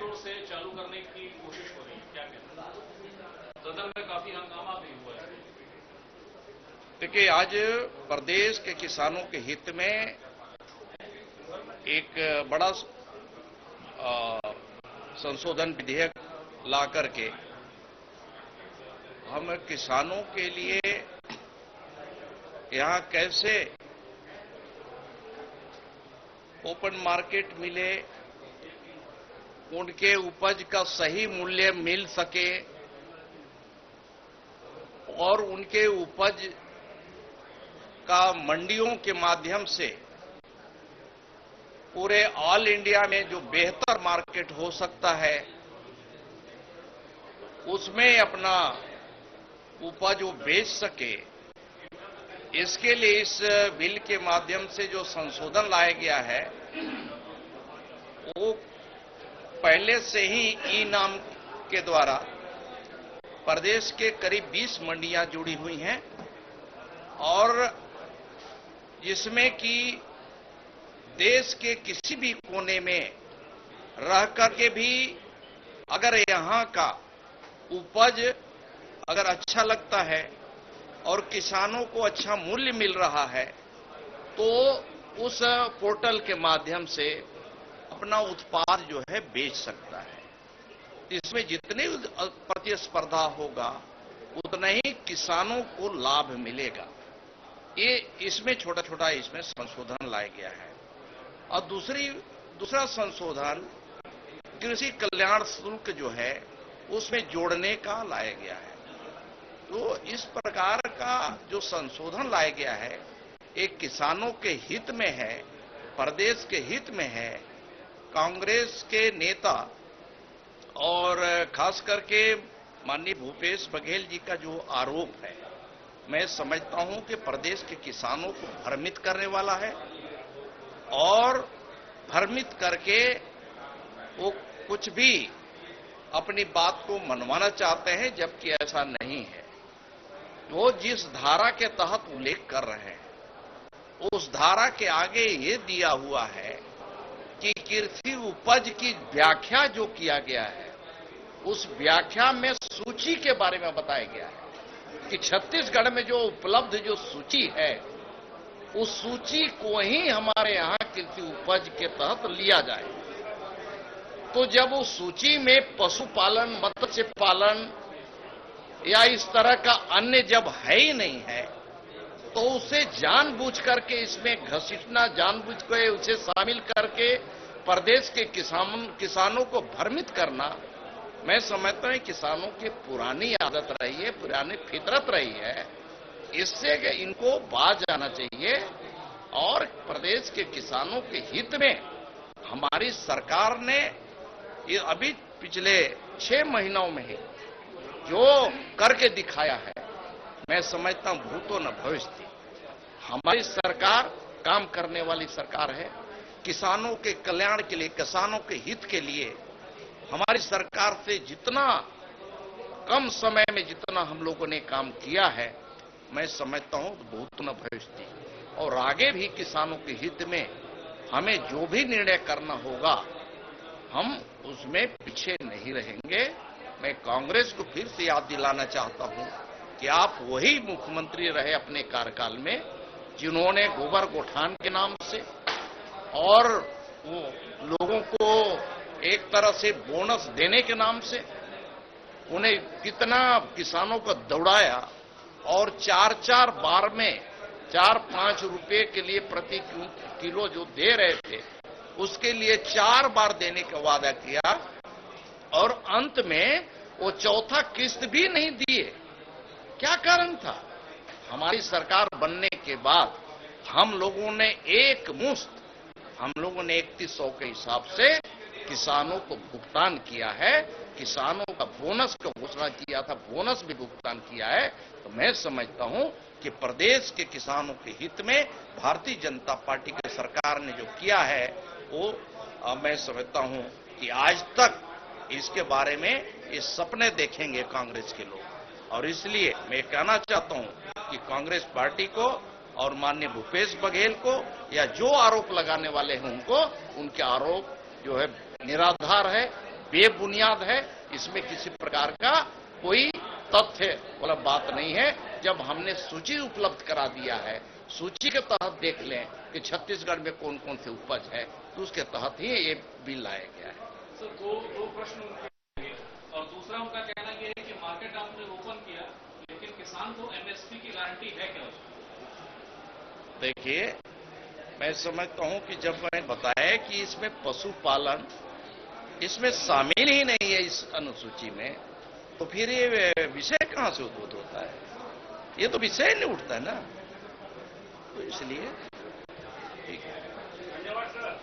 जोड़ से चालू करने की कोशिश हो रही है, क्या कहते हैं? सदन में काफी हंगामा भी हुआ है। देखिए, आज प्रदेश के किसानों के हित में एक बड़ा संशोधन विधेयक ला करके हम किसानों के लिए यहाँ कैसे ओपन मार्केट मिले, उनके उपज का सही मूल्य मिल सके और उनके उपज का मंडियों के माध्यम से पूरे ऑल इंडिया में जो बेहतर मार्केट हो सकता है उसमें अपना उपज वो बेच सके, इसके लिए इस बिल के माध्यम से जो संशोधन लाया गया है वो पहले से ही ई नाम के द्वारा प्रदेश के करीब 20 मंडियां जुड़ी हुई हैं और जिसमें कि देश के किसी भी कोने में रह करके भी अगर यहां का उपज अगर अच्छा लगता है और किसानों को अच्छा मूल्य मिल रहा है तो उस पोर्टल के माध्यम से अपना उत्पाद जो है बेच सकता है। इसमें जितनी प्रतिस्पर्धा होगा उतना ही किसानों को लाभ मिलेगा। ये इसमें छोटा छोटा इसमें संशोधन लाया गया है। और दूसरा संशोधन कृषि कल्याण शुल्क जो है उसमें जोड़ने का लाया गया है। तो इस प्रकार का जो संशोधन लाया गया है एक किसानों के हित में है, प्रदेश के हित में है। कांग्रेस के नेता और खास करके माननीय भूपेश बघेल जी का जो आरोप है, मैं समझता हूं कि प्रदेश के किसानों को भ्रमित करने वाला है और भ्रमित करके वो कुछ भी अपनी बात को मनवाना चाहते हैं, जबकि ऐसा नहीं है। वो जिस धारा के तहत उल्लेख कर रहे हैं उस धारा के आगे ये दिया हुआ है कि कृषि उपज की व्याख्या जो किया गया है उस व्याख्या में सूची के बारे में बताया गया है कि छत्तीसगढ़ में जो उपलब्ध जो सूची है उस सूची को ही हमारे यहां कृषि उपज के तहत लिया जाए। तो जब उस सूची में पशुपालन, मत्स्य पालन या इस तरह का अन्य जब है ही नहीं है तो उसे जानबूझ करके इसमें घसीटना, जानबूझ के उसे शामिल करके प्रदेश के किसानों को भ्रमित करना, मैं समझता हूं किसानों की पुरानी आदत रही है, पुरानी फितरत रही है। इससे इनको बाज आना चाहिए और प्रदेश के किसानों के हित में हमारी सरकार ने ये अभी पिछले 6 महीनों में ही जो करके दिखाया है, मैं समझता हूं भूतो न भविष्यति। हमारी सरकार काम करने वाली सरकार है। किसानों के कल्याण के लिए, किसानों के हित के लिए हमारी सरकार से जितना कम समय में जितना हम लोगों ने काम किया है, मैं समझता हूं भूतो न भविष्यति। और आगे भी किसानों के हित में हमें जो भी निर्णय करना होगा हम उसमें पीछे नहीं रहेंगे। मैं कांग्रेस को फिर से याद दिलाना चाहता हूं कि आप वही मुख्यमंत्री रहे अपने कार्यकाल में जिन्होंने गोबर गोठान के नाम से और वो लोगों को एक तरह से बोनस देने के नाम से उन्हें कितना किसानों को दौड़ाया और 4-4 बार में 4-5 रुपए के लिए प्रति किलो जो दे रहे थे उसके लिए 4 बार देने का वादा किया और अंत में वो चौथा किस्त भी नहीं दिए। क्या कारण था? हमारी सरकार बनने के बाद हम लोगों ने एक मुश्त 3100 के हिसाब से किसानों को भुगतान किया है। किसानों का बोनस का घोषणा किया था, बोनस भी भुगतान किया है। तो मैं समझता हूं कि प्रदेश के किसानों के हित में भारतीय जनता पार्टी की सरकार ने जो किया है वो मैं समझता हूं कि आज तक इसके बारे में ये सपने देखेंगे कांग्रेस के लोग। और इसलिए मैं कहना चाहता हूं कि कांग्रेस पार्टी को और माननीय भूपेश बघेल को या जो आरोप लगाने वाले हैं उनको, उनके आरोप जो है निराधार है, बेबुनियाद है, इसमें किसी प्रकार का कोई तथ्य वाला बात नहीं है। जब हमने सूची उपलब्ध करा दिया है, सूची के तहत देख लें कि छत्तीसगढ़ में कौन कौन सी उपज है, तो उसके तहत ही ये बिल लाया गया है। सर, दो प्रश्न उनके हैं। और दूसरा उनका कहना यह है कि मार्केट आपने ओपन किया, लेकिन किसान को एमएसपी की गारंटी है क्या उसमें? देखिए, मैं समझता हूं कि जब मैंने बताया कि इसमें पशुपालन इसमें शामिल ही नहीं है इस अनुसूची में, तो फिर ये विषय कहां से उद्भूत होता है? ये तो विषय नहीं उठता है ना, तो इसलिए ठीक है। धन्यवाद सर।